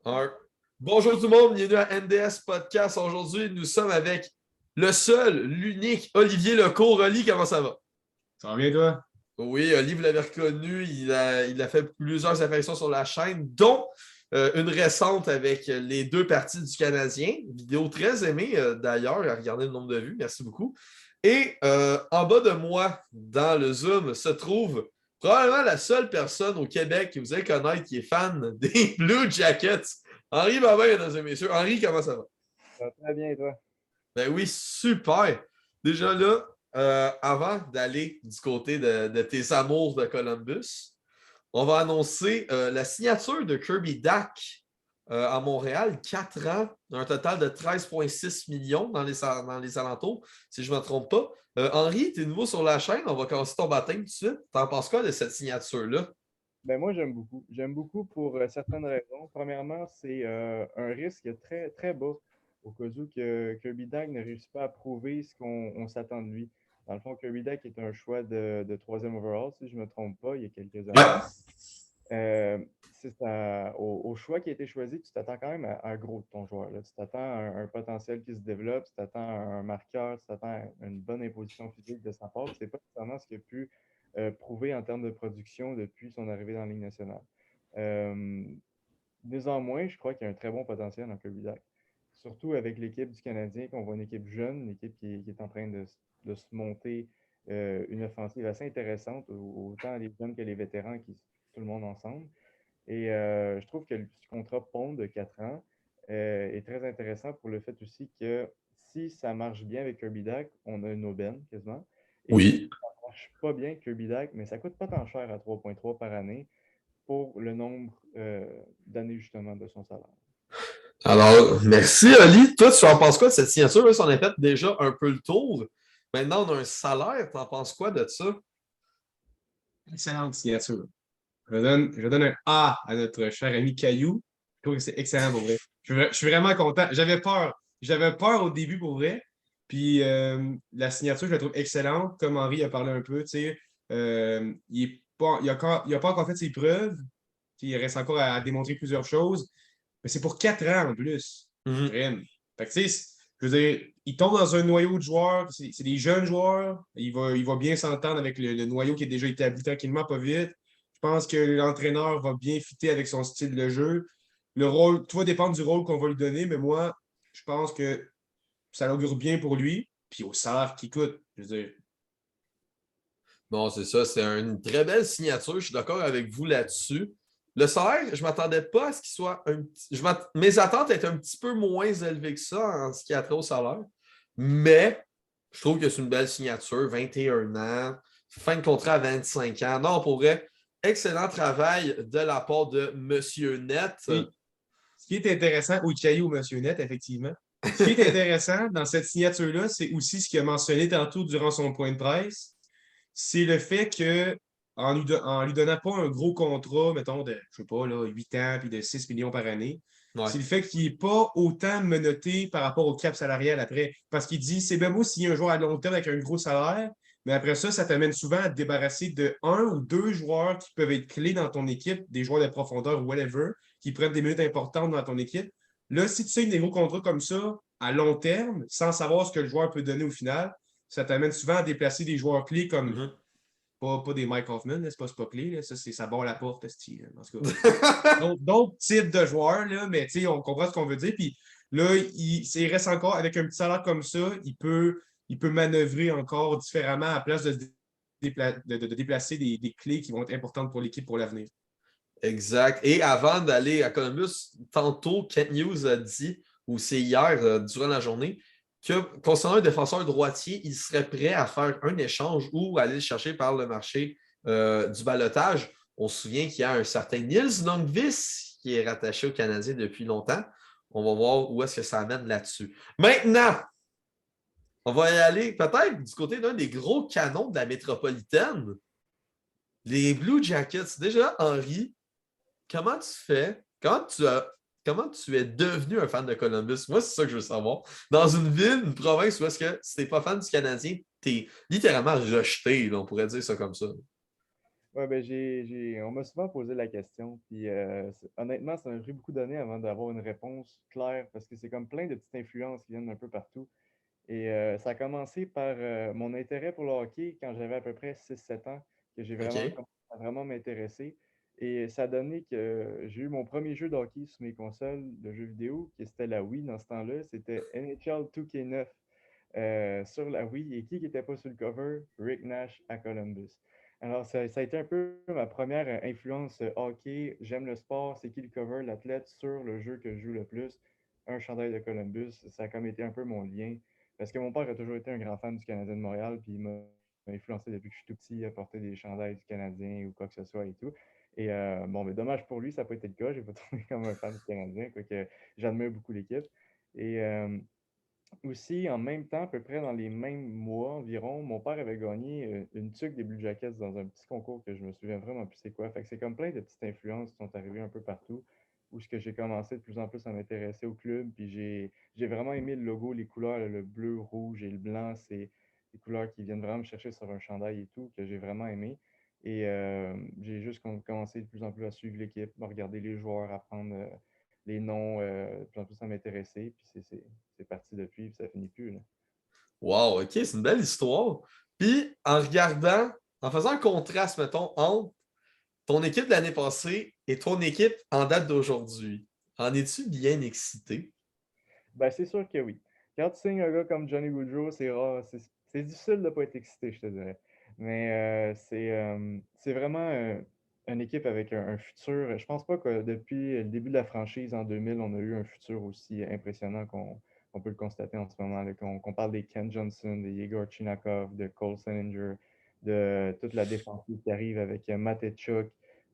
Un. Bonjour tout le monde, bienvenue à NDS Podcast. Aujourd'hui, nous sommes avec le seul, l'unique Olivier Lecourt. Oli, comment ça va? Ça va bien, toi? Oui, Oli, vous l'avez reconnu, il a fait plusieurs apparitions sur la chaîne, dont une récente avec les deux parties du Canadien. Vidéo très aimée d'ailleurs, à regarder le nombre de vues, merci beaucoup. Et en bas de moi, dans le Zoom, se trouve probablement la seule personne au Québec que vous allez connaître qui est fan des Blue Jackets. Henri Babin, mesdames et messieurs. Henri, comment ça va? Ça va très bien, et toi? Ben oui, super. Déjà là, avant d'aller du côté de tes amours de Columbus, on va annoncer la signature de Kirby Dack à Montréal, 4 ans, un total de 13,6 millions dans les alentours, si je ne me trompe pas. Henri, tu es nouveau sur la chaîne, on va commencer ton baptême tout de suite. T'en penses quoi de cette signature-là? Ben moi, j'aime beaucoup. J'aime beaucoup pour certaines raisons. Premièrement, c'est un risque très, très bas au cas où que Kirby Dach ne réussit pas à prouver ce qu'on s'attend de lui. Dans le fond, Kirby Dach est un choix de troisième overall, si je ne me trompe pas, il y a quelques années. Ouais. Au choix qui a été choisi, tu t'attends quand même à gros de ton joueur, là. Tu t'attends à un potentiel qui se développe, tu t'attends à un marqueur, tu t'attends à une bonne imposition physique de sa part. Ce n'est pas nécessairement ce qu'il a pu prouver en termes de production depuis son arrivée dans la Ligue nationale. Euh, Néanmoins, je crois qu'il y a un très bon potentiel dans Kirby Dach. Surtout avec l'équipe du Canadien, qu'on voit une équipe jeune, une équipe qui est en train de se monter une offensive assez intéressante, autant les jeunes que les vétérans, tout le monde ensemble. Et je trouve que le contrat Pond de 4 ans est très intéressant pour le fait aussi que si ça marche bien avec Kirby Dach, on a une aubaine quasiment. Et si Oui. ça ne marche pas bien avec Kirby Dach, mais ça ne coûte pas tant cher à 3,3 par année pour le nombre d'années justement de son salaire. Alors, merci, Oli. Toi, tu en penses quoi de cette signature? Là, si on a fait déjà un peu le tour. Maintenant, on a un salaire. Tu en penses quoi de ça? Excellente signature. Je donne un A à notre cher ami Caillou. Je trouve que c'est excellent pour vrai. Je suis vraiment content. J'avais peur. J'avais peur au début pour vrai. Puis la signature, je la trouve excellente. Comme Henri a parlé un peu, tu sais, il a pas encore fait ses preuves. Il reste encore à démontrer plusieurs choses. Mais c'est pour 4 ans en plus. Mhm. Vraiment. Fait que, tu sais, je veux dire, il tombe dans un noyau de joueurs. C'est des jeunes joueurs. Il va bien s'entendre avec le noyau qui est déjà établi tranquillement, pas vite. Je pense que l'entraîneur va bien fitter avec son style de jeu. Le rôle, tout va dépendre du rôle qu'on va lui donner, mais moi, je pense que ça augure bien pour lui. Puis au salaire qu'il coûte, je veux dire. Non, c'est ça. C'est une très belle signature. Je suis d'accord avec vous là-dessus. Le salaire, je ne m'attendais pas à ce qu'il soit un petit. Mes attentes étaient un petit peu moins élevées que ça en ce qui a trait au salaire. Mais je trouve que c'est une belle signature. 21 ans, fin de contrat à 25 ans. Non, pour vrai, excellent travail de la part de Monsieur Net. Puis, ce qui est intéressant, oui, Caillou, Monsieur Net, effectivement. Ce qui est intéressant dans cette signature-là, c'est aussi ce qu'il a mentionné tantôt durant son point de presse. C'est le fait que en lui donnant pas un gros contrat, mettons, de, je sais pas, là, 8 ans puis de 6 millions par année, Ouais. c'est le fait qu'il n'est pas autant menotté par rapport au cap salarial après. Parce qu'il dit, c'est bien beau s'il y a un joueur à long terme avec un gros salaire, mais après ça, ça t'amène souvent à te débarrasser de un ou deux joueurs qui peuvent être clés dans ton équipe, des joueurs de profondeur ou whatever, qui prennent des minutes importantes dans ton équipe. Là, si tu signes des gros contrats comme ça, à long terme, sans savoir ce que le joueur peut donner au final, ça t'amène souvent à déplacer des joueurs clés comme Mhm. pas des Mike Hoffman, c'est pas clé, là, ça, ça barre la porte, en tout cas. D'autres types de joueurs, là, mais on comprend ce qu'on veut dire. Puis là, s'il reste encore avec un petit salaire comme ça, il peut manœuvrer encore différemment à la place de déplacer des clés qui vont être importantes pour l'équipe pour l'avenir. Exact. Et avant d'aller à Columbus, tantôt, Kent Hughes a dit, ou c'est hier, durant la journée, que concernant un défenseur droitier, il serait prêt à faire un échange ou aller le chercher par le marché du balotage. On se souvient qu'il y a un certain Nils Lundqvist qui est rattaché au Canadien depuis longtemps. On va voir où est-ce que ça amène là-dessus. Maintenant, on va y aller peut-être du côté d'un des gros canons de la métropolitaine, les Blue Jackets. Déjà, Henri, comment tu fais? Comment tu es devenu un fan de Columbus? Moi, c'est ça que je veux savoir. Dans une ville, une province où est-ce que si t'es pas fan du Canadien, t'es littéralement rejeté, là, on pourrait dire ça comme ça. Ouais, ben on m'a souvent posé la question, puis honnêtement, ça m'a pris beaucoup d'années avant d'avoir une réponse claire, parce que c'est comme plein de petites influences qui viennent un peu partout. Et ça a commencé par mon intérêt pour le hockey quand j'avais à peu près 6 7 ans, que j'ai vraiment OK. commencé à vraiment m'intéresser. Et ça a donné que j'ai eu mon premier jeu de hockey sur mes consoles de jeux vidéo, qui c'était la Wii dans ce temps-là. C'était NHL 2K9 sur la Wii. Et qui n'était pas sur le cover? Rick Nash à Columbus. Alors, ça a été un peu ma première influence hockey. J'aime le sport. C'est qui le cover, l'athlète sur le jeu que je joue le plus? Un chandail de Columbus. Ça a comme été un peu mon lien. Parce que mon père a toujours été un grand fan du Canadien de Montréal, puis il m'a influencé depuis que je suis tout petit à porter des chandails du Canadien ou quoi que ce soit et tout. Et bon, mais dommage pour lui, ça n'a pas été le cas. J'ai pas tourné comme un fan du Canadien, quoique j'admire beaucoup l'équipe. Et aussi, en même temps, à peu près dans les mêmes mois environ, mon père avait gagné une tuque des Blue Jackets dans un petit concours que je me souviens vraiment plus c'est quoi. Fait que c'est comme plein de petites influences qui sont arrivées un peu partout, où ce que j'ai commencé de plus en plus à m'intéresser au club. Puis j'ai vraiment aimé le logo, les couleurs, le bleu, rouge et le blanc. C'est des couleurs qui viennent vraiment me chercher sur un chandail et tout, que j'ai vraiment aimé. Et j'ai juste commencé de plus en plus à suivre l'équipe, à regarder les joueurs, apprendre les noms, de plus en plus à m'intéresser. Puis c'est parti depuis, puis ça finit plus, là. Wow, OK, c'est une belle histoire. Puis, en regardant, en faisant un contraste, mettons, entre ton équipe de l'année passée et ton équipe en date d'aujourd'hui, en es-tu bien excité? Ben, c'est sûr que oui. Quand tu signes un gars comme Johnny Woodrow, c'est rare, c'est difficile de ne pas être excité, je te dirais. Mais c'est vraiment une équipe avec un futur. Je pense pas que depuis le début de la franchise en 2000, on a eu un futur aussi impressionnant qu'on peut le constater en ce moment, là, qu'on parle des Ken Johnson, des Yegor Chinakov, de Cole Salinger, de toute la défensive qui arrive avec Matechuk,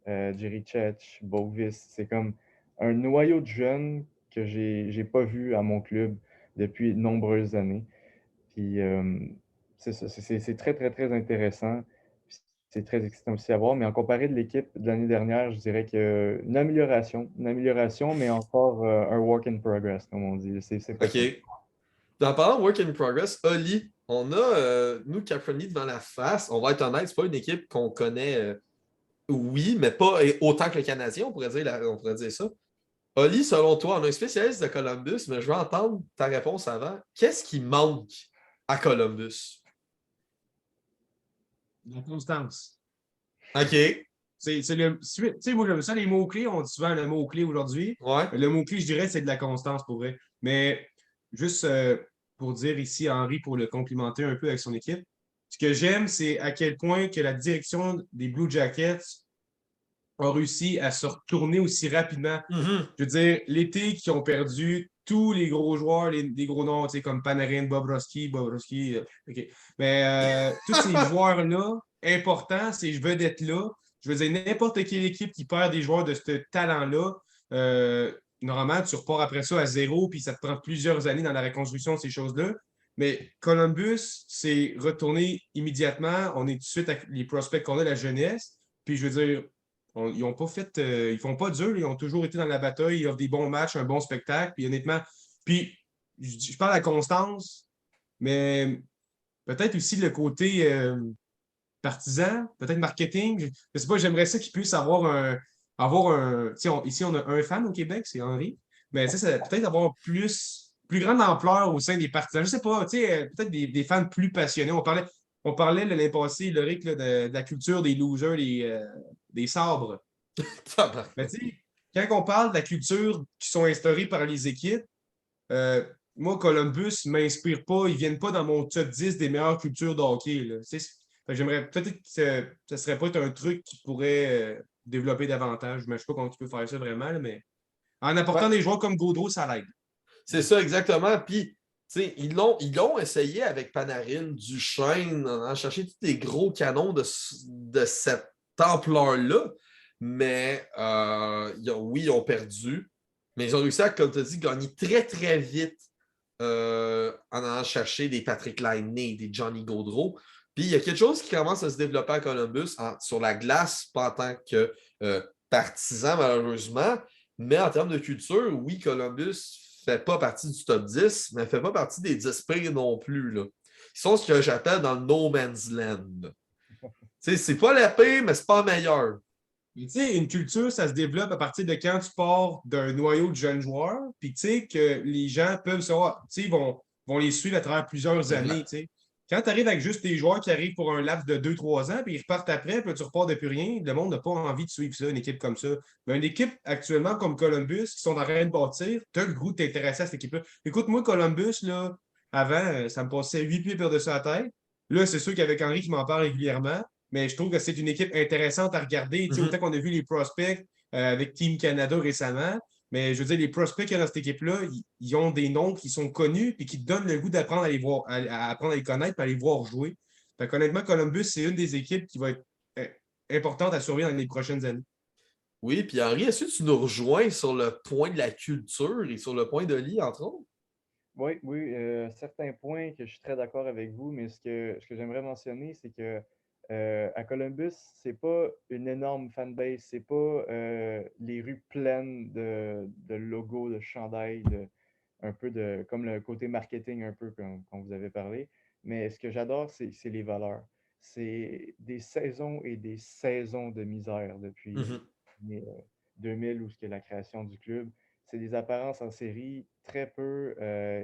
Jerry Cech, Bovis. C'est comme un noyau de jeunes que j'ai pas vu à mon club depuis de nombreuses années. Puis c'est très, très, très intéressant. C'est très excitant aussi à voir. Mais en comparé de l'équipe de l'année dernière, je dirais qu'une amélioration, mais encore un work in progress, comme on dit. C'est OK. possible. En parlant de work in progress, Oli, on a, nous, Cap-Friendly devant la face. On va être honnête, c'est pas une équipe qu'on connaît, oui, mais pas autant que le Canadien, on pourrait dire ça. Oli, selon toi, on a un spécialiste de Columbus, mais je veux entendre ta réponse avant. Qu'est-ce qui manque à Columbus? La constance. OK. Tu sais, moi, j'aime ça, les mots-clés. On dit souvent le mot-clé aujourd'hui. Ouais. Le mot-clé, je dirais, c'est de la constance pour vrai. Mais juste pour dire ici, Henri, pour le complimenter un peu avec son équipe, ce que j'aime, c'est à quel point que la direction des Blue Jackets a réussi à se retourner aussi rapidement. Mhm. Je veux dire, l'été, qui ont perdu tous les gros joueurs, les gros noms, tu sais, comme Panarin, Bobrovski, OK. Mais tous ces joueurs-là, importants, ces vedettes-là, je veux dire, n'importe quelle équipe qui perd des joueurs de ce talent-là, normalement, tu repars après ça à zéro, puis ça te prend plusieurs années dans la reconstruction de ces choses-là. Mais Columbus s'est retourné immédiatement. On est tout de suite avec les prospects qu'on a, la jeunesse. Puis je veux dire, ils ont pas fait, ils font pas dur, ils ont toujours été dans la bataille, ils offrent des bons matchs, un bon spectacle. Puis honnêtement, puis je parle à la constance, mais peut-être aussi le côté partisan, peut-être marketing. Je sais pas, j'aimerais ça qu'ils puissent avoir un. Tu sais, ici, on a un fan au Québec, c'est Henri. Mais tu sais, ça peut-être avoir plus grande ampleur au sein des partisans. Je sais pas, tu sais, peut-être des fans plus passionnés. On parlait l'année passée, Loric, là, de la culture des losers, des sabres. Mais tu sais, quand on parle de la culture qui sont instaurées par les équipes, euh, moi, Columbus ne m'inspire pas. Ils ne viennent pas dans mon top 10 des meilleures cultures de hockey, là. Tu sais, fait que j'aimerais peut-être que ça serait pas un truc qui pourrait développer davantage. Je ne sais pas comment tu peux faire ça vraiment, là, mais en apportant Ouais, des joueurs comme Gaudreau, ça l'aide. c'est ça, exactement. Puis, tu sais, ils l'ont essayé avec Panarin, Duchesne, en allant chercher tous des gros canons de cette ampleur-là. Mais, oui, ils ont perdu. Mais ils ont réussi à, comme tu as dit, gagner très, très vite en allant chercher des Patrick Laine, des Johnny Gaudreau. Puis il y a quelque chose qui commence à se développer à Columbus sur la glace, pas en tant que partisan, malheureusement, mais en termes de culture, oui, Columbus ne fait pas partie du top 10, mais ne fait pas partie des 10 pires non plus, là. Ils sont ce que j'appelle dans le no man's land. C'est pas la pire, mais c'est pas la meilleure. Tu sais, une culture, ça se développe à partir de quand tu pars d'un noyau de jeunes joueurs, puis tu sais que les gens peuvent savoir, tu sais, vont les suivre à travers plusieurs années, Exact. tu sais. Quand tu arrives avec juste tes joueurs qui arrivent pour un laps de 2 3 ans, puis ils repartent après, puis là, tu repars de plus rien, le monde n'a pas envie de suivre ça, une équipe comme ça. Mais une équipe actuellement comme Columbus, qui sont en train de bâtir, tu as le goût de t'intéresser à cette équipe-là. Écoute, moi, Columbus, là, avant, ça me passait 8 pieds par-dessus la tête. Là, c'est sûr qu'avec Henry, je m'en parle régulièrement. Mais je trouve que c'est une équipe intéressante à regarder. Tu sais, autant Mhm. qu'on a vu les prospects avec Team Canada récemment, mais je veux dire, les prospects qu'il y a dans cette équipe-là, ils ont des noms qui sont connus et qui te donnent le goût d'apprendre à les voir, à apprendre à les connaître et à les voir jouer. Fait qu'honnêtement, Columbus, c'est une des équipes qui va être euh, importante à surveiller dans les prochaines années. Oui, puis Henri, est-ce que tu nous rejoins sur le point de la culture et sur le point de Lee, entre autres? Oui, oui, certains points que je suis très d'accord avec vous, mais ce que j'aimerais mentionner, c'est que à Columbus, c'est pas une énorme fanbase, c'est pas les rues pleines de logos, de chandails, un peu de comme le côté marketing un peu comme vous avez parlé. Mais ce que j'adore, c'est les valeurs. C'est des saisons et des saisons de misère depuis Mhm. les années, 2000 où c'est la création du club. C'est des apparences en série très peu.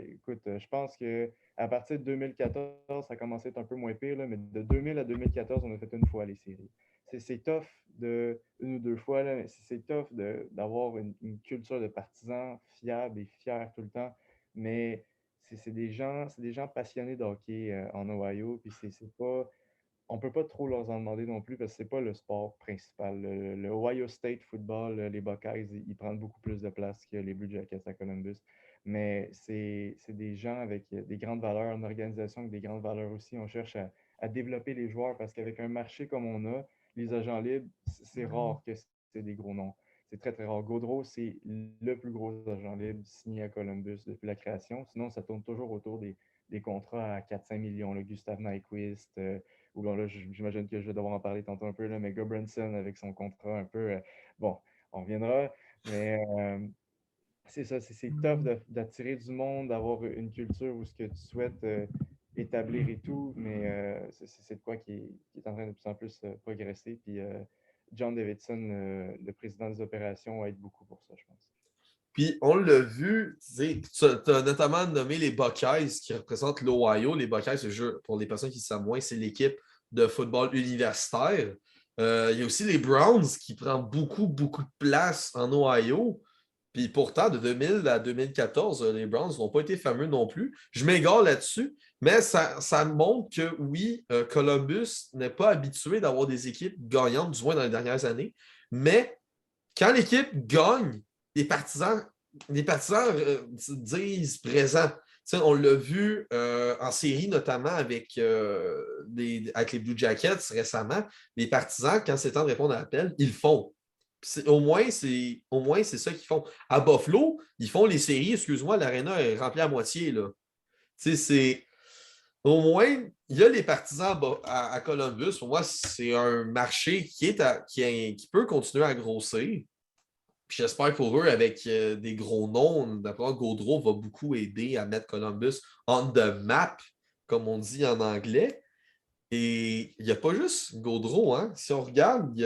Écoute, je pense que à partir de 2014, ça a commencé à être un peu moins pire, là, mais de 2000 à 2014, on a fait une fois les séries. C'est tough de une ou deux fois, là, mais c'est tough d'avoir une culture de partisans fiable et fiers tout le temps. Mais c'est des gens passionnés de hockey en Ohio, puis c'est pas on peut pas trop leur en demander non plus parce que c'est pas le sport principal. Le Ohio State Football, les Buckeyes, ils prennent beaucoup plus de place que les Blue Jackets à Columbus. Mais c'est des gens avec des grandes valeurs, une organisation avec des grandes valeurs aussi. On cherche à développer les joueurs parce qu'avec un marché comme on a, les agents libres, c'est rare que c'est des gros noms. C'est très, très rare. Gaudreau, c'est le plus gros agent libre signé à Columbus depuis la création. Sinon, ça tourne toujours autour des contrats à 4-5 millions. Le Gustav Nyquist, ou bon, là, j'imagine que je vais devoir en parler tantôt un peu, là, mais Gobranson avec son contrat un peu, bon, on reviendra, mais c'est ça, c'est tough d'attirer du monde, d'avoir une culture où ce que tu souhaites établir et tout, mais c'est de quoi qui est en train de plus en plus progresser, puis John Davidson, le président des opérations, aide beaucoup pour ça, je pense. Puis on l'a vu, tu as notamment nommé les Buckeyes qui représentent l'Ohio. Les Buckeyes, pour les personnes qui savent moins, c'est l'équipe de football universitaire. Il y a aussi les Browns qui prennent beaucoup, beaucoup de place en Ohio. Puis pourtant, de 2000 à 2014, les Browns n'ont pas été fameux non plus. Je m'égare là-dessus, mais ça montre que oui, Columbus n'est pas habitué d'avoir des équipes gagnantes, du moins dans les dernières années. Mais quand l'équipe gagne, les partisans, les partisans disent présent. T'sais, on l'a vu en série, notamment avec les Blue Jackets récemment. Les partisans, quand c'est temps de répondre à l'appel, ils le font. Au moins, c'est ça qu'ils font. À Buffalo, ils font les séries. Excuse-moi, l'aréna est remplie à moitié. Là. C'est, au moins, il y a les partisans à Columbus. Pour moi, c'est un marché qui peut continuer à grossir. Puis j'espère pour eux, avec des gros noms, d'après moi, Gaudreau va beaucoup aider à mettre Columbus on the map, comme on dit en anglais. Et il n'y a pas juste Gaudreau. Hein. Si on regarde,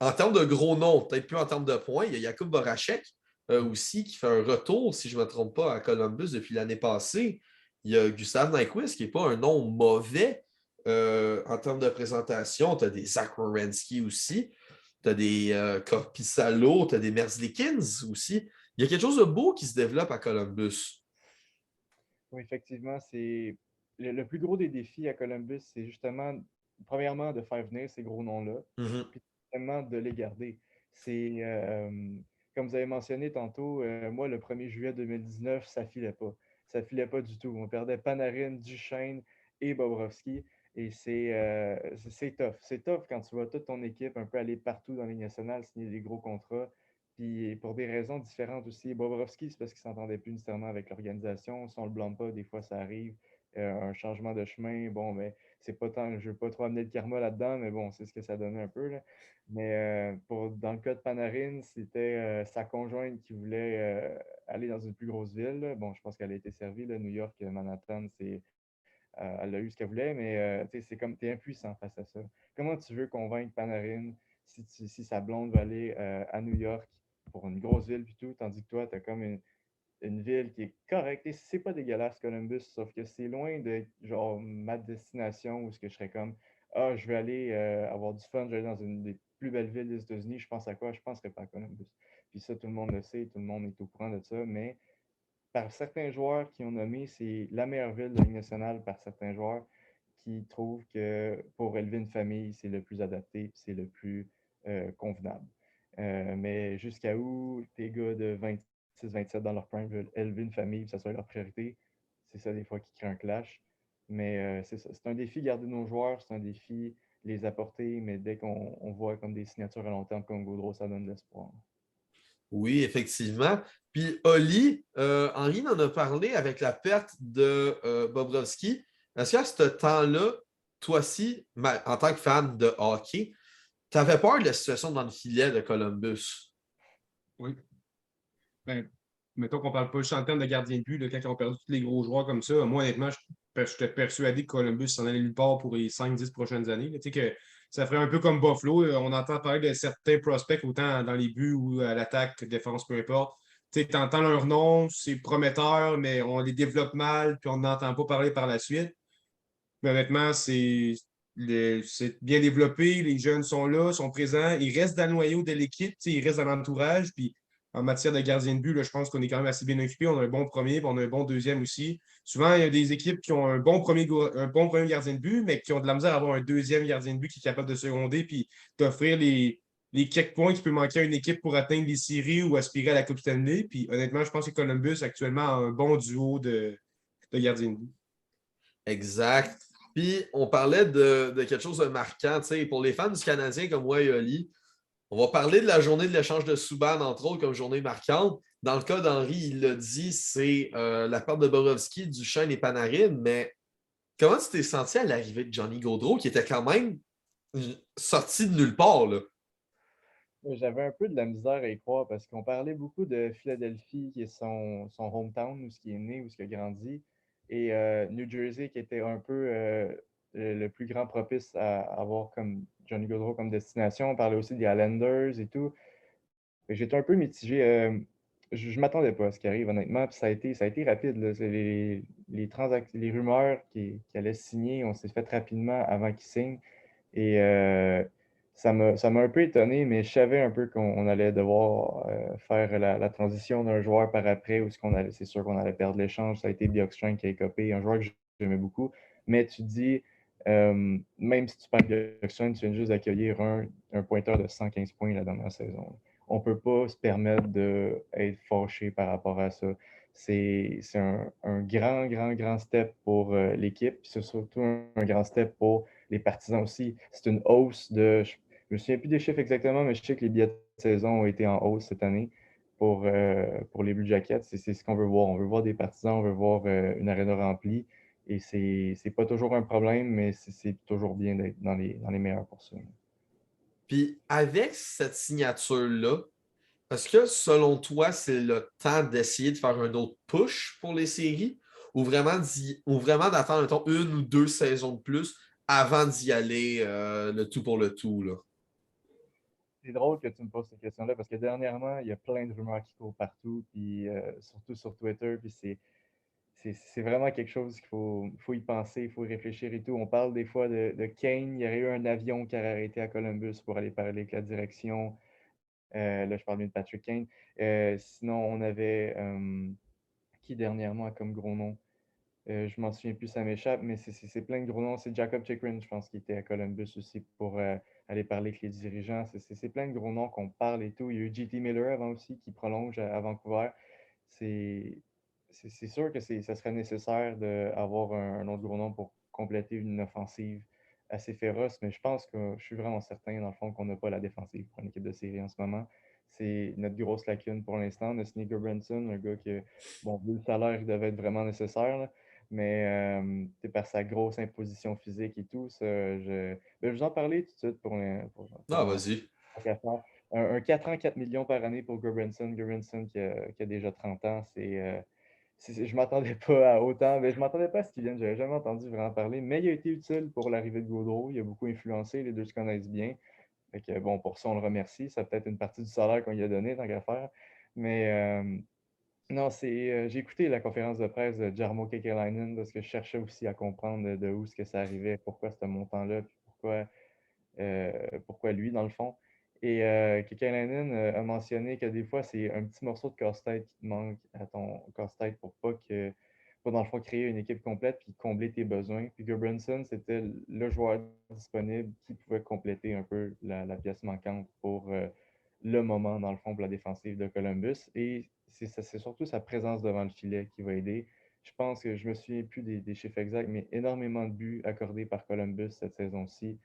en termes de gros noms, peut-être plus en termes de points, il y a Jakub Voracek aussi qui fait un retour, si je ne me trompe pas, à Columbus depuis l'année passée. Il y a Gustav Nyquist qui n'est pas un nom mauvais en termes de présentation. Tu as des Zach Werenski aussi. Tu as des Korpisalo, tu as des Merzlikins aussi. Il y a quelque chose de beau qui se développe à Columbus. Oui, effectivement, c'est le plus gros des défis à Columbus, c'est justement, premièrement, de faire venir ces gros noms-là, Mhm. puis deuxièmement, de les garder. C'est, comme vous avez mentionné tantôt, moi, le 1er juillet 2019, ça filait pas. Ça filait pas du tout. On perdait Panarin, Duchesne et Bobrovski. Et c'est tough. C'est tough quand tu vois toute ton équipe un peu aller partout dans la Ligue nationale, signer des gros contrats. Puis pour des raisons différentes aussi. Bobrovski, c'est parce qu'il ne s'entendait plus nécessairement avec l'organisation. Si on ne le blâme pas, des fois ça arrive. Un changement de chemin, bon, mais c'est pas tant, je ne veux pas trop amener le karma là-dedans, mais bon, c'est ce que ça donnait un peu. Là. Mais dans le cas de Panarin, c'était sa conjointe qui voulait aller dans une plus grosse ville. Là. Bon, je pense qu'elle a été servie. Là. New York, Manhattan, elle a eu ce qu'elle voulait, mais c'est comme tu es impuissant face à ça. Comment tu veux convaincre Panarin si sa blonde va aller à New York pour une grosse ville puis tout, tandis que toi, tu as comme une ville qui est correcte. Et c'est pas dégueulasse, Columbus, sauf que c'est loin de genre ma destination où ce que je serais comme ah, je vais aller avoir du fun, je vais aller dans une des plus belles villes des États-Unis. Je pense à quoi? Je penserais pas à Columbus. Puis ça, tout le monde le sait, tout le monde est au courant de ça, mais par certains joueurs qui ont nommé, c'est la meilleure ville de la Ligue nationale par certains joueurs qui trouvent que pour élever une famille, c'est le plus adapté, c'est le plus convenable. Mais jusqu'à où tes gars de 26-27 dans leur prime veulent élever une famille, que ça soit leur priorité, c'est ça des fois qui crée un clash. Mais c'est ça. C'est un défi garder nos joueurs, c'est un défi les apporter, mais dès qu'on voit comme des signatures à long terme comme Gaudreau, ça donne de l'espoir. Oui, effectivement. Puis Oli, Henri en a parlé avec la perte de Bobrovski. Est-ce qu'à ce temps-là, toi-ci, en tant que fan de hockey, tu avais peur de la situation dans le filet de Columbus? Oui. Ben, mettons qu'on parle pas juste en termes de gardien de but, là, quand ils ont perdu tous les gros joueurs comme ça, moi, honnêtement, j'étais persuadé que Columbus s'en allait nulle part pour les 5-10 prochaines années. Là. Tu sais que ça ferait un peu comme Buffalo. On entend parler de certains prospects, autant dans les buts ou à l'attaque, défense, peu importe. Tu entends leur nom, c'est prometteur, mais on les développe mal, puis on n'entend pas parler par la suite. Mais honnêtement, c'est bien développé, les jeunes sont là, sont présents, ils restent dans le noyau de l'équipe, ils restent dans l'entourage, puis en matière de gardien de but, là, je pense qu'on est quand même assez bien occupé. On a un bon premier, puis on a un bon deuxième aussi. Souvent, il y a des équipes qui ont un bon premier gardien de but, mais qui ont de la misère à avoir un deuxième gardien de but qui est capable de seconder, puis d'offrir les quelques points qui peut manquer à une équipe pour atteindre les séries ou aspirer à la Coupe Stanley. Puis honnêtement, je pense que Columbus actuellement a un bon duo de gardiens de but. Exact. Puis on parlait de quelque chose de marquant. Pour les fans du Canadien comme moi et Oli, on va parler de la journée de l'échange de Subban, entre autres, comme journée marquante. Dans le cas d'Henri, il l'a dit, c'est la perte de Bobrovski, Duchesne et Panarin. Mais comment tu t'es senti à l'arrivée de Johnny Gaudreau, qui était quand même sorti de nulle part, là? J'avais un peu de la misère à y croire parce qu'on parlait beaucoup de Philadelphie, qui est son hometown, où ce qui est né, où ce qui a grandi, et New Jersey, qui était un peu le plus grand propice à avoir comme Johnny Gaudreau comme destination. On parlait aussi des Islanders et tout. J'étais un peu mitigé. Je ne m'attendais pas à ce qui arrive, honnêtement. Puis ça a été rapide, là. C'est les rumeurs qui allaient signer, on s'est fait rapidement avant qu'ils signent. Et ça m'a un peu étonné, mais je savais un peu qu'on allait devoir faire la transition d'un joueur par après, ou c'est sûr qu'on allait perdre l'échange. Ça a été Bjorkstrand qui a écopé, un joueur que j'aimais beaucoup. Mais tu dis, même si tu perds Bjorkstrand, tu viens juste d'accueillir un pointeur de 115 points la dernière saison. On ne peut pas se permettre d'être fâché par rapport à ça. C'est un grand, grand, grand step pour l'équipe. C'est surtout un grand step pour les partisans aussi. C'est une hausse je ne me souviens plus des chiffres exactement, mais je sais que les billets de saison ont été en hausse cette année pour les Blue Jackets. C'est ce qu'on veut voir. On veut voir des partisans, on veut voir une arena remplie. Et c'est pas toujours un problème, mais c'est toujours bien d'être dans les meilleurs pour ça. Puis avec cette signature-là, est-ce que selon toi, c'est le temps d'essayer de faire un autre push pour les séries ou vraiment d'attendre mettons, une ou deux saisons de plus avant d'y aller le tout pour le tout, là? C'est drôle que tu me poses cette question-là parce que dernièrement, il y a plein de rumeurs qui courent partout, puis surtout sur Twitter, puis c'est vraiment quelque chose qu'il faut y penser, il faut y réfléchir et tout. On parle des fois de Kane, il y aurait eu un avion qui aurait arrêté à Columbus pour aller parler avec la direction. Là, je parle bien de Patrick Kane. Sinon, on avait qui dernièrement a comme gros nom? Je m'en souviens plus, ça m'échappe, mais c'est plein de gros noms. C'est Jacob Chikrin, je pense, qui était à Columbus aussi pour aller parler avec les dirigeants. C'est plein de gros noms qu'on parle et tout. Il y a eu JT Miller avant aussi qui prolonge à Vancouver. C'est sûr que ça serait nécessaire d'avoir un autre gros nom pour compléter une offensive assez féroce, mais je pense que je suis vraiment certain, dans le fond, qu'on n'a pas la défensive pour une équipe de série en ce moment. C'est notre grosse lacune pour l'instant. On a Sneaker Branson, un gars que, bon, vu le salaire, il devait être vraiment nécessaire, là. Mais par sa grosse imposition physique et tout, je vais vous en parler tout de suite Ah, vas-y. un 4 ans, 4 millions par année pour Gurbenson. Gurbenson qui a déjà 30 ans, je ne m'attendais pas à autant. Mais je ne m'attendais pas à ce qu'il vienne. Je n'avais jamais entendu vraiment parler. Mais il a été utile pour l'arrivée de Gaudreau. Il a beaucoup influencé. Les deux se connaissent bien. Fait que, bon, pour ça, on le remercie. Ça peut être une partie du salaire qu'on lui a donné, tant qu'à faire. Mais non, j'ai écouté la conférence de presse de Jarmo Kekalainen parce que je cherchais aussi à comprendre de où est-ce que ça arrivait, pourquoi ce montant-là, puis pourquoi lui, dans le fond. Et Kekalainen a mentionné que des fois, c'est un petit morceau de casse-tête qui te manque à ton casse-tête pour dans le fond, créer une équipe complète puis combler tes besoins. Puis Gudbranson, c'était le joueur disponible qui pouvait compléter un peu la pièce manquante pour le moment, dans le fond, pour la défensive de Columbus. Et c'est surtout sa présence devant le filet qui va aider. Je pense que je me souviens plus des chiffres exacts, mais énormément de buts accordés par Columbus cette saison-ci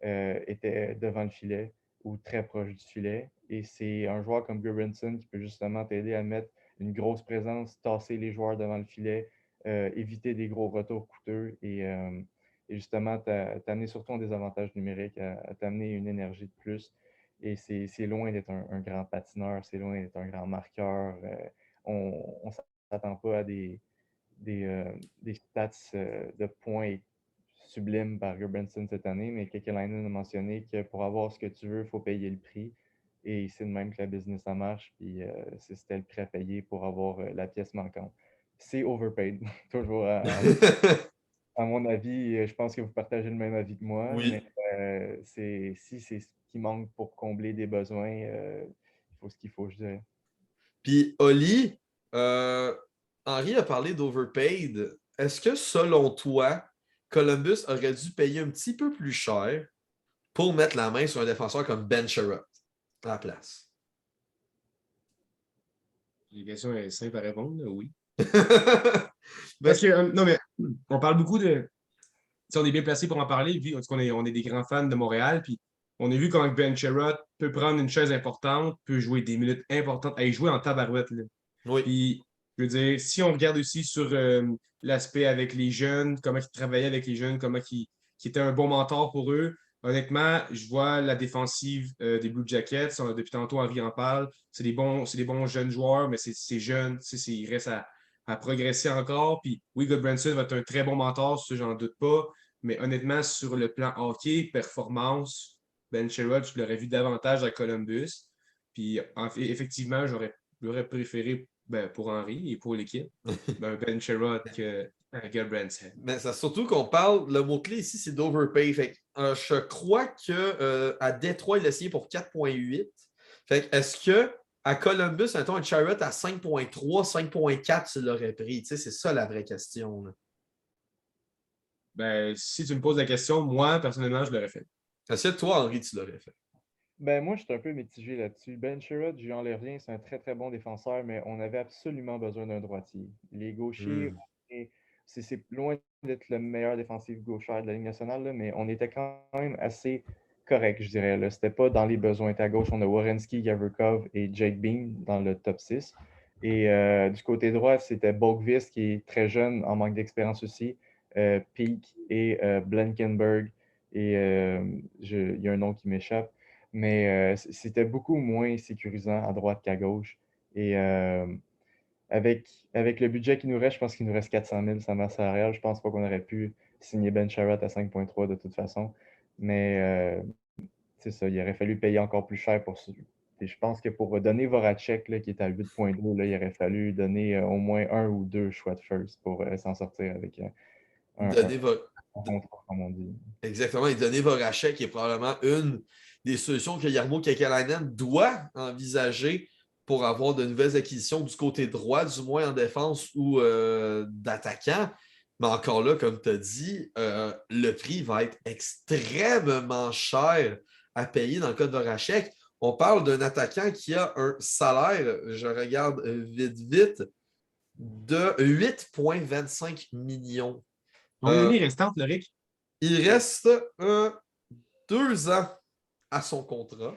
étaient devant le filet ou très proche du filet. Et c'est un joueur comme Gudbranson qui peut justement t'aider à mettre une grosse présence, tasser les joueurs devant le filet, éviter des gros retours coûteux et justement t'amener surtout en désavantage numérique, à t'amener une énergie de plus. Et c'est loin d'être un grand patineur, c'est loin d'être un grand marqueur. On ne s'attend pas à des stats de points sublimes par Gudbranson cette année, mais Kekalainen a mentionné que pour avoir ce que tu veux, il faut payer le prix. Et c'est de même que la business ça marche, puis c'était le prix à payer pour avoir la pièce manquante. C'est overpaid, toujours à mon avis. Je pense que vous partagez le même avis que moi, mais Oui. si c'est ce qui manque pour combler des besoins, il faut ce qu'il faut, je dirais. Puis, Oli, Henri a parlé d'overpaid. Est-ce que, selon toi, Columbus aurait dû payer un petit peu plus cher pour mettre la main sur un défenseur comme Ben Sherratt à la place? La question est simple à répondre, là, oui. Ben, Parce que, non, mais on parle beaucoup de. Si on est bien placé pour en parler, vu on est des grands fans de Montréal, puis on a vu comment Ben Sherratt peut prendre une chaise importante, peut jouer des minutes importantes, et jouer en tabarouette, là. oui. Puis, je veux dire, si on regarde aussi sur l'aspect avec les jeunes, comment il travaillait avec les jeunes, qui était un bon mentor pour eux, honnêtement, je vois la défensive des Blue Jackets. Depuis tantôt, Henri en parle. C'est des bons jeunes joueurs, mais c'est jeune. Il reste à progresser encore. Puis oui, Goodbranson va être un très bon mentor, ça, j'en doute pas. Mais honnêtement, sur le plan hockey, performance, Ben Sherrod, je l'aurais vu davantage à Columbus. Puis effectivement, j'aurais préféré pour Henry et pour l'équipe, Ben Sherrod que Goodbranson. Mais c'est surtout qu'on parle, le mot-clé ici, c'est d'overpay. Je crois qu'à Détroit, il a signé pour 4,8. Est-ce qu'à Columbus, mettons un Sherratt à 5,3, 5,4, tu l'aurais pris? C'est ça la vraie question. Là. Si tu me poses la question, moi, personnellement, je l'aurais fait. Est-ce que toi, Henri, tu l'aurais fait? Ben, moi, je suis un peu mitigé là-dessus. Ben Sherrod, je lui enlève rien, c'est un très très bon défenseur, mais on avait absolument besoin d'un droitier. Les gauchers, c'est loin d'être le meilleur défensif gauchère de la Ligue nationale, là, mais on était quand même assez correct, je dirais. Là. C'était pas dans les besoins. À gauche, on a Werenski, Gavrikov et Jake Bean dans le top 6. Et du côté droit, c'était Boqvist, qui est très jeune, en manque d'expérience aussi, Peak et Blankenberg. Et il y a un nom qui m'échappe. Mais c'était beaucoup moins sécurisant à droite qu'à gauche. Et avec le budget qui nous reste, je pense qu'il nous reste 400 000 sa masse salariale. Je pense pas qu'on aurait pu signer Ben Sherratt à 5,3 de toute façon. Mais c'est ça, il aurait fallu payer encore plus cher pour ça. Et je pense que pour donner Voracek, là, qui est à 8,2, là, il aurait fallu donner au moins un ou deux choix de first pour s'en sortir avec un contrat, comme on dit. Exactement. Et donner Voracek, qui est probablement une des solutions que Jarmo Kekalainen doit envisager pour avoir de nouvelles acquisitions du côté droit, du moins en défense ou d'attaquant. Mais encore là, comme tu as dit, le prix va être extrêmement cher à payer dans le cas de Voracek. On parle d'un attaquant qui a un salaire, je regarde vite, de 8,25 millions. Combien d'années restantes, Loric? Il reste 2 ans à son contrat.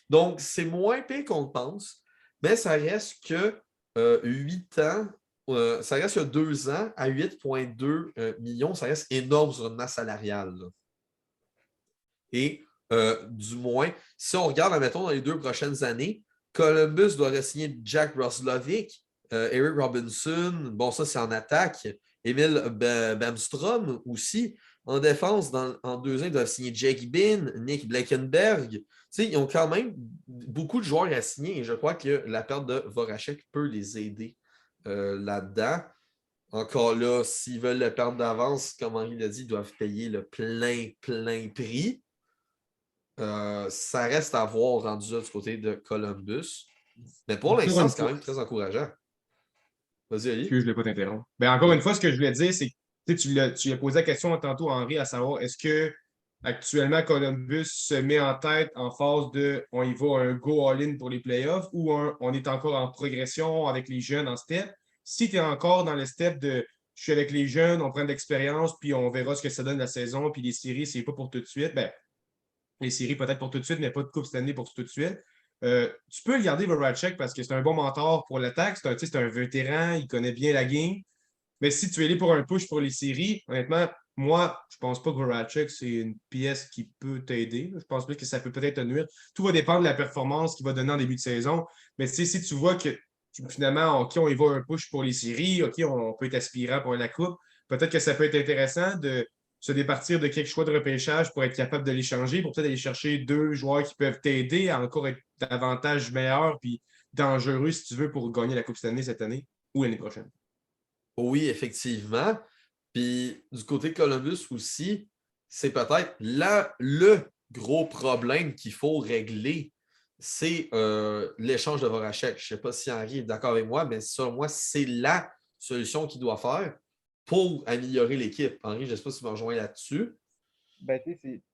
Donc, c'est moins pire qu'on le pense, mais ça reste que 8 ans, ça reste que 2 ans à 8,2 millions, ça reste énorme sur une masse salariale. Là. Et du moins, si on regarde, admettons, dans les 2 prochaines années, Columbus doit signer Jack Roslovic, Eric Robinson, bon, ça, c'est en attaque. Emile Bamstrom aussi. En défense, en deuxième, ils doivent signer Jake Bean, Nick Bleckenberg. Ils ont quand même beaucoup de joueurs à signer et je crois que la perte de Voracek peut les aider là-dedans. Encore là, s'ils veulent le perdre d'avance, comme Henri l'a dit, ils doivent payer le plein prix. Ça reste à voir rendu là du côté de Columbus. Mais pour l'instant, c'est quand même très encourageant. Vas-y, Ali. Je ne voulais pas t'interrompre. Ben, encore une fois, ce que je voulais dire, c'est que tu as posé la question tantôt, Henri, à savoir est-ce que actuellement Columbus se met en tête en phase de on y va un go all-in pour les playoffs ou on est encore en progression avec les jeunes en step. Si tu es encore dans le step de je suis avec les jeunes, on prend de l'expérience, puis on verra ce que ça donne la saison, puis les séries, c'est pas pour tout de suite, ben, les séries peut-être pour tout de suite, mais pas de coupe cette année pour tout de suite. Tu peux le garder Voracek parce que c'est un bon mentor pour l'attaque. C'est un vétéran, il connaît bien la game. Mais si tu es allé pour un push pour les séries, honnêtement, moi, je pense pas que Voracek, c'est une pièce qui peut t'aider. Je pense plus que ça peut peut-être te nuire. Tout va dépendre de la performance qu'il va donner en début de saison. Mais si tu vois que finalement, OK, on y va un push pour les séries, OK, on peut être aspirant pour la coupe, peut-être que ça peut être intéressant de se départir de quelques choix de repêchage pour être capable de les changer, pour peut-être aller chercher 2 joueurs qui peuvent t'aider à encore être davantage meilleur puis dangereux, si tu veux, pour gagner la Coupe Stanley cette année ou l'année prochaine. Oui, effectivement. Puis du côté de Columbus aussi, c'est peut-être là le gros problème qu'il faut régler, c'est l'échange de Voracek. Je ne sais pas si Henri est d'accord avec moi, mais selon moi, c'est la solution qu'il doit faire pour améliorer l'équipe. Henri, je ne sais pas si tu me rejoins là-dessus. Ben,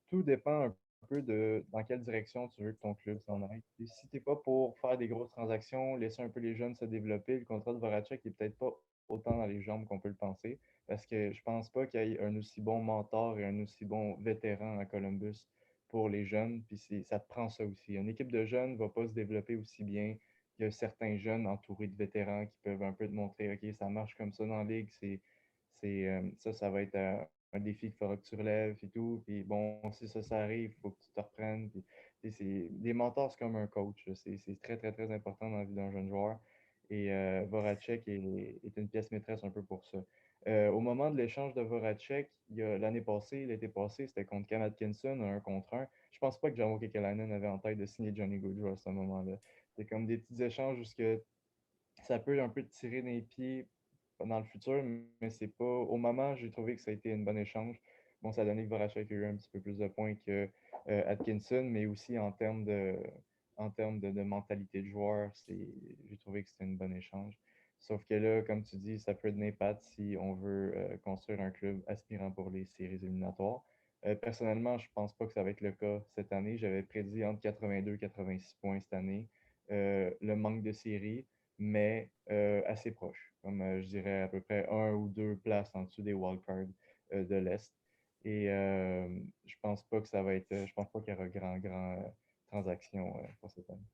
tout dépend un peu de dans quelle direction tu veux que ton club s'en aille. Si tu n'es pas pour faire des grosses transactions, laisser un peu les jeunes se développer, le contrat de Voracek n'est peut-être pas autant dans les jambes qu'on peut le penser, parce que je pense pas qu'il y ait un aussi bon mentor et un aussi bon vétéran à Columbus pour les jeunes, puis ça te prend ça aussi. Une équipe de jeunes ne va pas se développer aussi bien. Il y a certains jeunes entourés de vétérans qui peuvent un peu te montrer, OK, ça marche comme ça dans la ligue, ça va être un défi qu'il faudra que tu relèves et tout. Puis bon, si ça arrive, il faut que tu te reprennes. Puis, des mentors, c'est comme un coach. C'est très, très, très important dans la vie d'un jeune joueur. Et Voracek est une pièce maîtresse un peu pour ça. Au moment de l'échange de Voracek, l'été passé, c'était contre Cam Atkinson, un contre un. Je pense pas que Jarmo Kekalainen avait en tête de signer Johnny Gaudreau à ce moment-là. C'est comme des petits échanges où ça peut un peu te tirer dans les pieds dans le futur, mais c'est pas. Au moment, j'ai trouvé que ça a été un bon échange. Bon, ça a donné que Voracek a eu un petit peu plus de points que Atkinson, mais aussi en termes de mentalité de joueur, j'ai trouvé que c'était un bon échange. Sauf que là, comme tu dis, ça peut donner patte si on veut construire un club aspirant pour les séries éliminatoires. Personnellement, je pense pas que ça va être le cas cette année. J'avais prédit entre 82 et 86 points cette année. Le manque de séries, mais assez proche. Comme je dirais à peu près 1 ou 2 places en dessous des wildcards de l'Est. Et je pense pas que ça va être. Je pense pas qu'il y aura grand transaction pour cette année.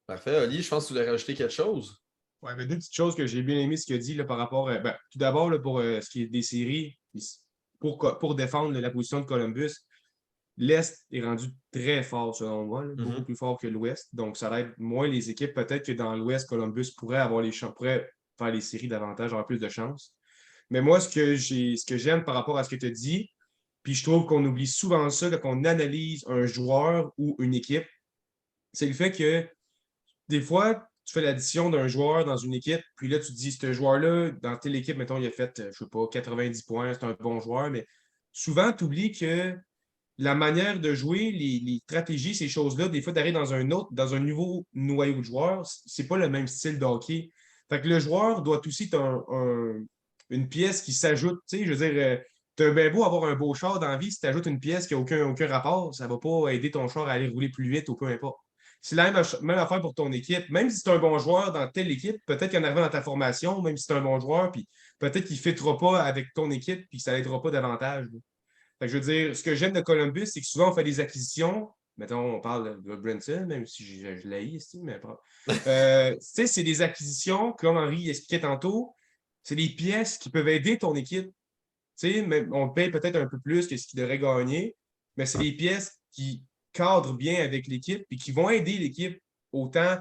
Parfait. Oli, je pense que tu voulais rajouter quelque chose. Ouais, mais 2 petites choses que j'ai bien aimé ce qu'il a dit là, par rapport. Tout d'abord, là, pour ce qui est des séries, pour défendre la position de Columbus, l'Est est rendu très fort, selon moi, là, beaucoup plus fort que l'Ouest. Donc, ça aide moins les équipes. Peut-être que dans l'Ouest, Columbus pourrait faire les séries davantage, avoir plus de chances. Mais moi, ce que j'aime par rapport à ce que tu as dit, puis je trouve qu'on oublie souvent ça quand on analyse un joueur ou une équipe, c'est le fait que des fois, tu fais l'addition d'un joueur dans une équipe, puis là, tu te dis, ce joueur-là, dans telle équipe, mettons, il a fait, je sais pas, 90 points, c'est un bon joueur, mais souvent, tu oublies que la manière de jouer, les stratégies, ces choses-là, des fois, d'arriver dans un nouveau noyau de joueurs, c'est pas le même style de hockey. Fait que le joueur doit aussi être une pièce qui s'ajoute. Tu sais, je veux dire, t'as bien beau avoir un beau char dans la vie, si tu ajoutes une pièce qui n'a aucun rapport, ça va pas aider ton char à aller rouler plus vite ou peu importe. C'est la même affaire pour ton équipe. Même si c'est un bon joueur dans telle équipe, peut-être qu'en arrivant dans ta formation, même si c'est un bon joueur, puis peut-être qu'il ne fêtera pas avec ton équipe, puis que ça l'aidera pas davantage. Fait que je veux dire, ce que j'aime de Columbus, c'est que souvent on fait des acquisitions. Mettons, on parle de Brinson, même si je l'ai ici, mais pas. Tu sais, c'est des acquisitions, comme Henri expliquait tantôt, c'est des pièces qui peuvent aider ton équipe. Tu sais, on paye peut-être un peu plus que ce qu'il devrait gagner, mais c'est des pièces qui cadrent bien avec l'équipe et qui vont aider l'équipe autant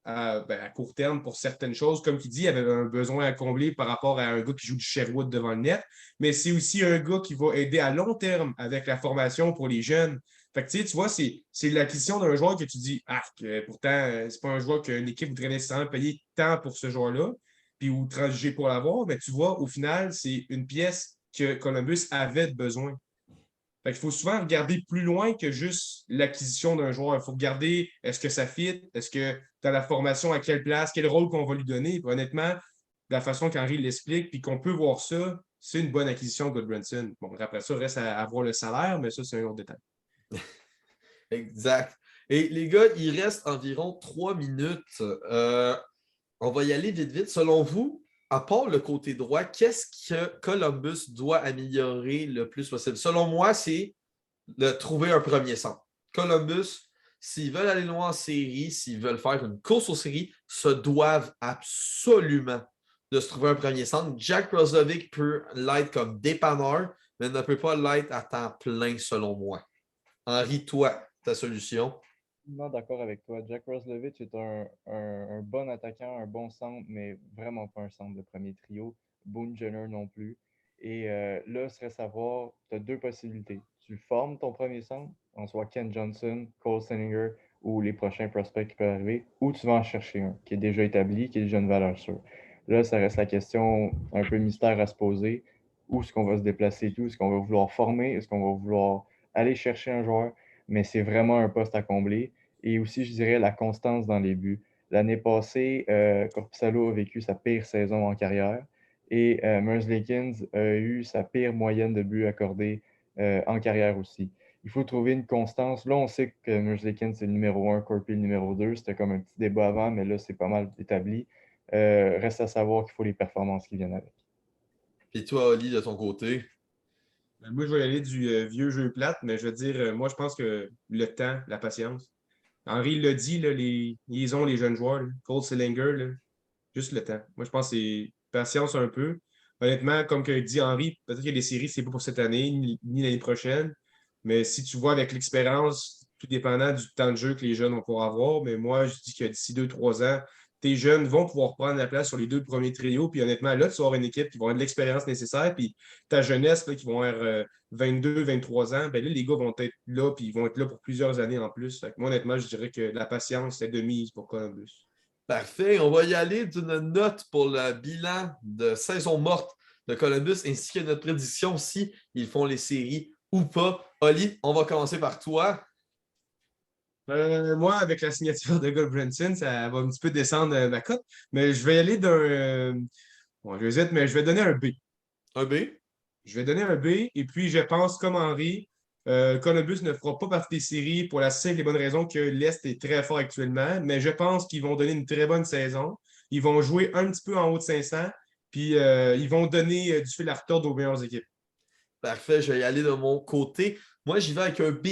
à court terme pour certaines choses. Comme il dit, il avait un besoin à combler par rapport à un gars qui joue du Sherwood devant le net, mais c'est aussi un gars qui va aider à long terme avec la formation pour les jeunes. Fait que, tu vois, c'est l'acquisition d'un joueur que tu dis, pourtant, c'est pas un joueur qu'une équipe voudrait nécessairement payer tant pour ce joueur-là, puis ou transiger pour l'avoir, mais tu vois, au final, c'est une pièce que Columbus avait besoin. Fait qu'il faut souvent regarder plus loin que juste l'acquisition d'un joueur. Il faut regarder est-ce que ça fit, est-ce que tu as la formation à quelle place, quel rôle qu'on va lui donner. Puis honnêtement, de la façon qu'Henry l'explique, puis qu'on peut voir ça, c'est une bonne acquisition, Goodbranson. Bon, après ça, il reste à voir le salaire, mais ça, c'est un autre détail. Exact. Et les gars, il reste environ 3 minutes. On va y aller vite, vite. Selon vous, à part le côté droit, qu'est-ce que Columbus doit améliorer le plus possible? Selon moi, c'est de trouver un premier centre. Columbus, s'ils veulent aller loin en série, s'ils veulent faire une course aux séries, se doivent absolument de se trouver un premier centre. Jack Roslovic peut l'être comme dépanneur, mais ne peut pas l'être à temps plein, selon moi. Henri, toi, ta solution? Non, d'accord avec toi. Jack Roslovic est un bon attaquant, un bon centre, mais vraiment pas un centre de premier trio. Boone Jenner non plus. Et là, ce serait savoir, tu as deux possibilités. Tu formes ton premier centre, en soit Ken Johnson, Cole Senninger ou les prochains prospects qui peuvent arriver, ou tu vas en chercher un qui est déjà établi, qui est déjà une valeur sûre. Là, ça reste la question un peu mystère à se poser. Où est-ce qu'on va se déplacer et tout? Est-ce qu'on va vouloir former? Est-ce qu'on va vouloir aller chercher un joueur? Mais c'est vraiment un poste à combler. Et aussi, je dirais, la constance dans les buts. L'année passée, Korpisalo a vécu sa pire saison en carrière et Merzlikins a eu sa pire moyenne de buts accordés en carrière aussi. Il faut trouver une constance. Là, on sait que Merzlikins, c'est le numéro 1, Corpi le numéro 2. C'était comme un petit débat avant, mais là, c'est pas mal établi. Reste à savoir qu'il faut les performances qui viennent avec. Et toi, Oli, de ton côté? Moi, je vais y aller du vieux jeu plate, mais je veux dire, moi, je pense que le temps, la patience. Henri l'a dit, là, ils ont les jeunes joueurs. Là. Cole Sillinger, là, juste le temps. Moi, je pense que c'est patience un peu. Honnêtement, comme que dit Henri, peut-être que les séries, c'est pas pour cette année, ni l'année prochaine. Mais si tu vois avec l'expérience, tout dépendant du temps de jeu que les jeunes vont pouvoir avoir, mais moi, je dis que d'ici 2, 3 ans, tes jeunes vont pouvoir prendre la place sur les deux premiers trios. Puis honnêtement, là, tu vas avoir une équipe qui va avoir de l'expérience nécessaire. Puis ta jeunesse, là, qui vont avoir 22, 23 ans, ben là, les gars vont être là, puis ils vont être là pour plusieurs années en plus. Fait que moi, honnêtement, je dirais que la patience est de mise pour Columbus. Parfait. On va y aller d'une note pour le bilan de saison morte de Columbus ainsi que notre prédiction si ils font les séries ou pas. Oli, on va commencer par toi. Moi, avec la signature de Goldbranson, ça va un petit peu descendre ma cote, mais je vais y aller d'un. Bon, j'hésite, mais je vais donner un B. Un B. Je vais donner un B, et puis je pense, comme Henry, Columbus ne fera pas partie des séries pour la simple et bonne raison que l'Est est très fort actuellement, mais je pense qu'ils vont donner une très bonne saison. Ils vont jouer un petit peu en haut de 500, puis ils vont donner du fil à retordre aux meilleures équipes. Parfait, je vais y aller de mon côté. Moi, j'y vais avec un B+,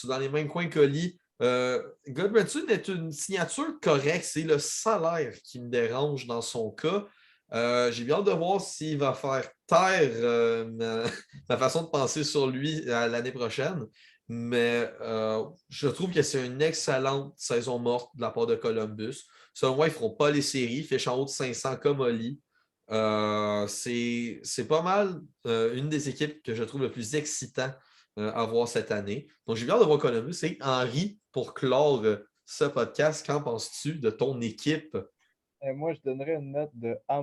dans les mêmes coins qu'Oli. Goodbranson est une signature correcte. C'est le salaire qui me dérange dans son cas. J'ai bien hâte de voir s'il va faire taire ma façon de penser sur lui l'année prochaine. Mais je trouve que c'est une excellente saison morte de la part de Columbus. Selon moi, ils ne feront pas les séries. Ils fichent en haut de 500 comme Oli. C'est pas mal une des équipes que je trouve le plus excitant à voir cette année. Donc, j'ai bien de voir Columbus. C'est Henri, pour clore ce podcast, qu'en penses-tu de ton équipe? Moi, je donnerais une note de A-.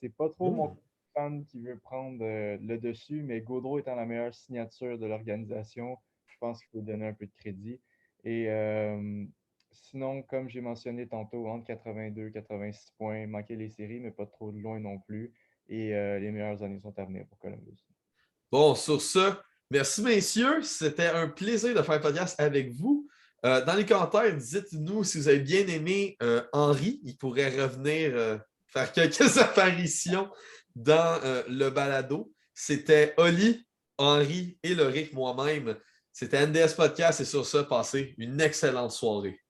C'est pas trop mon Hmm. fan qui veut prendre le dessus, mais Gaudreau étant la meilleure signature de l'organisation, je pense qu'il faut donner un peu de crédit. Et sinon, comme j'ai mentionné tantôt, entre 82 et 86 points, manquer les séries, mais pas trop de loin non plus. Et les meilleures années sont à venir pour Columbus. Bon, sur ce, merci messieurs. C'était un plaisir de faire un podcast avec vous. Dans les commentaires, dites-nous si vous avez bien aimé Henri. Il pourrait revenir faire quelques apparitions dans le balado. C'était Oli, Henri et Loric moi-même. C'était NDS Podcast et sur ce, passez une excellente soirée.